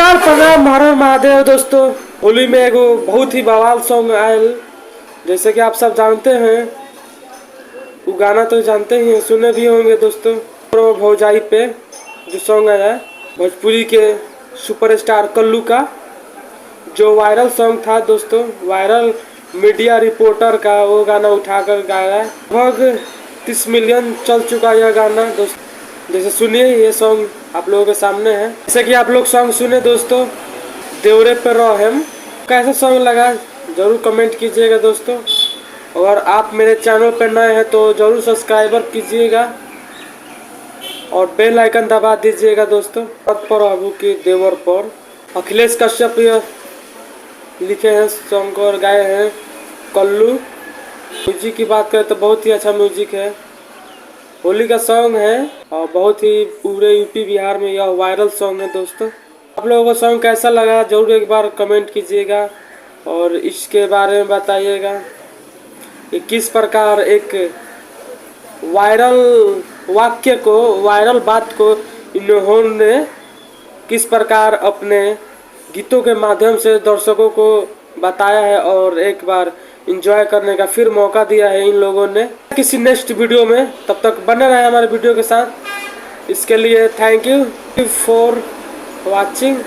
नमस्कार प्रणाम हर महादेव दोस्तों। होली में एगो बहुत ही बवाल सॉन्ग आयल, जैसे कि आप सब जानते हैं। वो गाना तो जानते ही हैं, सुने भी होंगे दोस्तों। प्रो भौजाई पे जो सॉन्ग आया है भोजपुरी के सुपरस्टार कल्लू का, जो वायरल सॉन्ग था दोस्तों। वायरल मीडिया रिपोर्टर का वो गाना उठाकर गाया है। लगभग 30 मिलियन चल चुका यह गाना दोस्तों। जैसे सुनिए, ये सॉन्ग आप लोगों के सामने है। जैसे कि आप लोग सॉन्ग सुने दोस्तों, देवरे पे रहम। कैसा सॉन्ग लगा जरूर कमेंट कीजिएगा दोस्तों। और आप मेरे चैनल पर नए हैं तो जरूर सब्सक्राइबर कीजिएगा और बेल आइकन दबा दीजिएगा दोस्तों। प्रभु की देवर पर अखिलेश कश्यप लिखे हैं सॉन्ग और गाए हैं कल्लू। म्यूजिक की बात करें तो बहुत ही अच्छा म्यूजिक है। होली का सॉन्ग है और बहुत ही पूरे यूपी बिहार में यह वायरल सॉन्ग है दोस्तों। आप लोगों को सॉन्ग कैसा लगा जरूर एक बार कमेंट कीजिएगा और इसके बारे में बताइएगा कि किस प्रकार एक वायरल वाक्य को, वायरल बात को इन्होंने किस प्रकार अपने गीतों के माध्यम से दर्शकों को बताया है और एक बार एंजॉय करने का फिर मौका दिया है इन लोगों ने। किसी नेक्स्ट वीडियो में, तब तक बने रहे हमारे वीडियो के साथ। इसके लिए थैंक यू फॉर वॉचिंग।